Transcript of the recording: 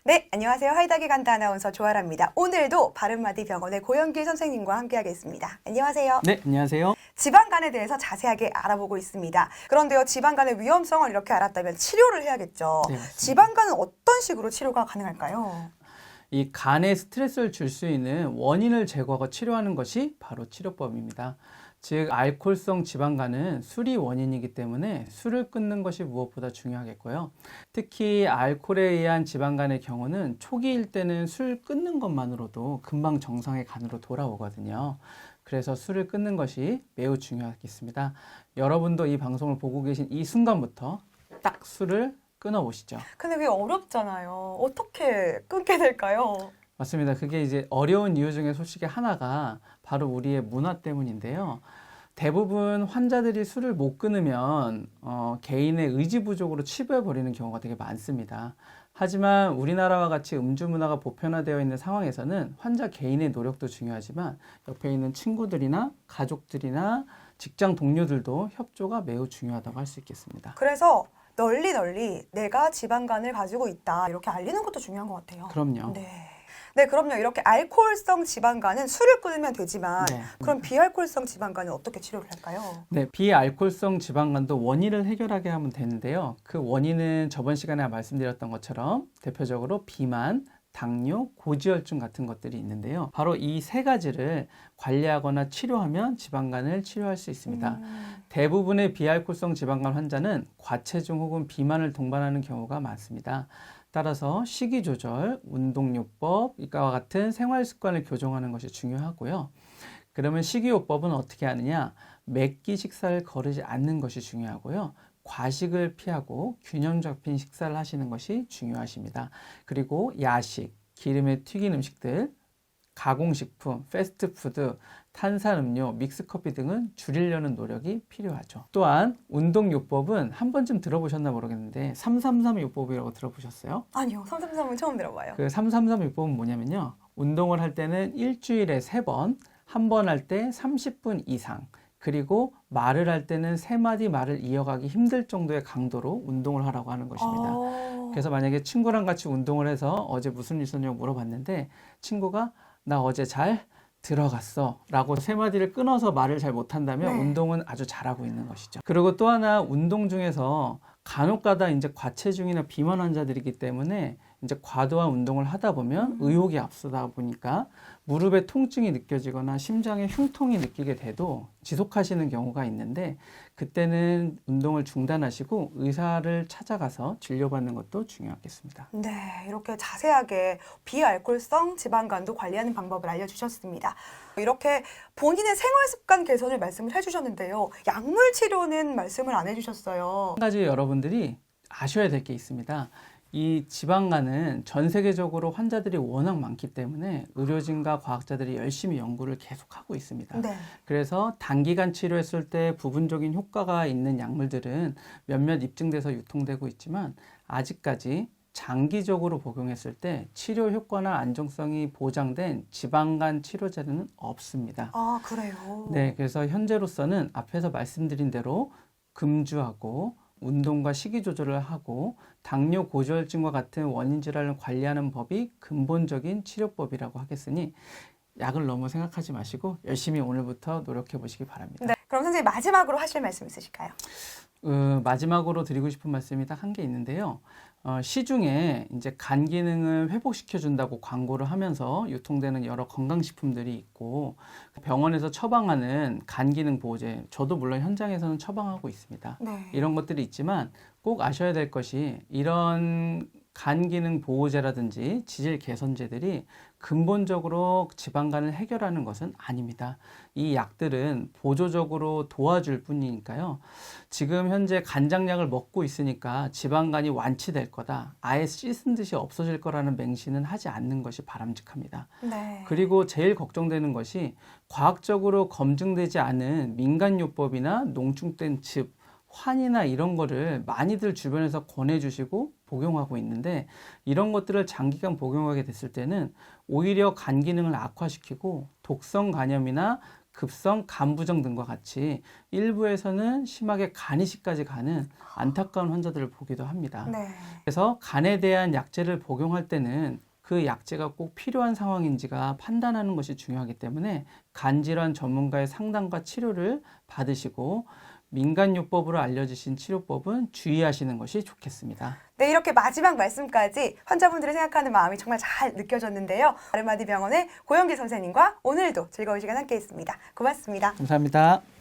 네, 안녕하세요. 하이닥이 간다 아나운서 조아라입니다. 오늘도 바른마디 병원의 고영길 선생님과 함께하겠습니다. 안녕하세요. 네, 안녕하세요. 지방간에 대해서 자세하게 알아보고 있습니다. 그런데요, 지방간의 위험성을 이렇게 알았다면 치료를 해야겠죠. 네, 맞습니다. 지방간은 어떤 식으로 치료가 가능할까요? 이 간에 스트레스를 줄 수 있는 원인을 제거하고 치료하는 것이 바로 치료법입니다. 즉, 알코올성 지방간은 술이 원인이기 때문에 술을 끊는 것이 무엇보다 중요하겠고요. 특히 알코올에 의한 지방간의 경우는 초기일 때는 술 끊는 것만으로도 금방 정상의 간으로 돌아오거든요. 그래서 술을 끊는 것이 매우 중요하겠습니다. 여러분도 이 방송을 보고 계신 이 순간부터 딱 술을 끊어보시죠. 근데 그게 어렵잖아요. 어떻게 끊게 될까요? 맞습니다. 그게 이제 어려운 이유 중에 솔직히 하나가 바로 우리의 문화 때문인데요. 대부분 환자들이 술을 못 끊으면 개인의 의지 부족으로 치부해버리는 경우가 되게 많습니다. 하지만 우리나라와 같이 음주 문화가 보편화되어 있는 상황에서는 환자 개인의 노력도 중요하지만 옆에 있는 친구들이나 가족들이나 직장 동료들도 협조가 매우 중요하다고 할 수 있겠습니다. 그래서 널리 내가 지방간을 가지고 있다 이렇게 알리는 것도 중요한 것 같아요. 그럼요. 네, 그럼요. 이렇게 알코올성 지방간은 술을 끊으면 되지만 네. 그럼 비알코올성 지방간은 어떻게 치료를 할까요? 네, 비알코올성 지방간도 원인을 해결하게 하면 되는데요. 그 원인은 저번 시간에 말씀드렸던 것처럼 대표적으로 비만, 당뇨, 고지혈증 같은 것들이 있는데요. 바로 이 세 가지를 관리하거나 치료하면 지방간을 치료할 수 있습니다. 대부분의 비알코올성 지방간 환자는 과체중 혹은 비만을 동반하는 경우가 많습니다. 따라서 식이 조절, 운동요법, 이와 같은 생활 습관을 교정하는 것이 중요하고요. 그러면 식이요법은 어떻게 하느냐? 매끼 식사를 거르지 않는 것이 중요하고요. 과식을 피하고 균형 잡힌 식사를 하시는 것이 중요하십니다. 그리고 야식, 기름에 튀긴 음식들, 가공식품, 패스트푸드, 탄산음료, 믹스커피 등은 줄이려는 노력이 필요하죠. 또한 운동요법은 한 번쯤 들어보셨나 모르겠는데 333요법이라고 들어보셨어요? 아니요, 333은 처음 들어봐요. 그 333요법은 뭐냐면요. 운동을 할 때는 일주일에 3번, 한 번 할 때 30분 이상, 그리고 말을 할 때는 3마디 말을 이어가기 힘들 정도의 강도로 운동을 하라고 하는 것입니다. 그래서 만약에 친구랑 같이 운동을 해서 어제 무슨 일 있었냐고 물어봤는데 친구가 나 어제 잘 들어갔어 라고 3마디를 끊어서 말을 잘 못한다면 네. 운동은 아주 잘하고 있는 것이죠. 그리고 또 하나 운동 중에서 간혹가다 이제 과체중이나 비만 환자들이기 때문에 이제 과도한 운동을 하다 보면 의욕이 앞서다 보니까 무릎에 통증이 느껴지거나 심장에 흉통이 느끼게 돼도 지속하시는 경우가 있는데 그때는 운동을 중단하시고 의사를 찾아가서 진료받는 것도 중요하겠습니다. 네, 이렇게 자세하게 비알코올성 지방간도 관리하는 방법을 알려주셨습니다. 이렇게 본인의 생활 습관 개선을 말씀을 해주셨는데요. 약물 치료는 말씀을 안 해주셨어요. 한 가지 여러분들이 아셔야 될 게 있습니다. 이 지방간은 전 세계적으로 환자들이 워낙 많기 때문에 의료진과 과학자들이 열심히 연구를 계속하고 있습니다. 네. 그래서 단기간 치료했을 때 부분적인 효과가 있는 약물들은 몇몇 입증돼서 유통되고 있지만 아직까지 장기적으로 복용했을 때 치료 효과나 안정성이 보장된 지방간 치료제는 없습니다. 아, 그래요? 네, 그래서 현재로서는 앞에서 말씀드린 대로 금주하고 운동과 식이 조절을 하고 당뇨 고지혈증과 같은 원인 질환을 관리하는 법이 근본적인 치료법이라고 하겠으니 약을 너무 생각하지 마시고 열심히 오늘부터 노력해 보시기 바랍니다. 네. 그럼 선생님 마지막으로 하실 말씀 있으실까요? 마지막으로 드리고 싶은 말씀이 딱 한 개 있는데요. 시중에 이제 간 기능을 회복시켜 준다고 광고를 하면서 유통되는 여러 건강식품들이 있고 병원에서 처방하는 간 기능 보호제, 저도 물론 현장에서는 처방하고 있습니다. 네. 이런 것들이 있지만 꼭 아셔야 될 것이 이런 간 기능 보호제라든지 지질 개선제들이 근본적으로 지방간을 해결하는 것은 아닙니다. 이 약들은 보조적으로 도와줄 뿐이니까요. 지금 현재 간장약을 먹고 있으니까 지방간이 완치될 거다. 아예 씻은 듯이 없어질 거라는 맹신은 하지 않는 것이 바람직합니다. 네. 그리고 제일 걱정되는 것이 과학적으로 검증되지 않은 민간요법이나 농축된 즙, 환이나 이런 거를 많이들 주변에서 권해주시고 복용하고 있는데 이런 것들을 장기간 복용하게 됐을 때는 오히려 간 기능을 악화시키고 독성 간염이나 급성 간 부정 등과 같이 일부에서는 심하게 간 이식까지 가는 안타까운 환자들을 보기도 합니다. 네. 그래서 간에 대한 약제를 복용할 때는 그 약제가 꼭 필요한 상황인지가 판단하는 것이 중요하기 때문에 간질환 전문가의 상담과 치료를 받으시고 민간요법으로 알려주신 치료법은 주의하시는 것이 좋겠습니다. 네, 이렇게 마지막 말씀까지 환자분들이 생각하는 마음이 정말 잘 느껴졌는데요. 아르마디 병원의 고영기 선생님과 오늘도 즐거운 시간 함께 했습니다. 고맙습니다. 감사합니다.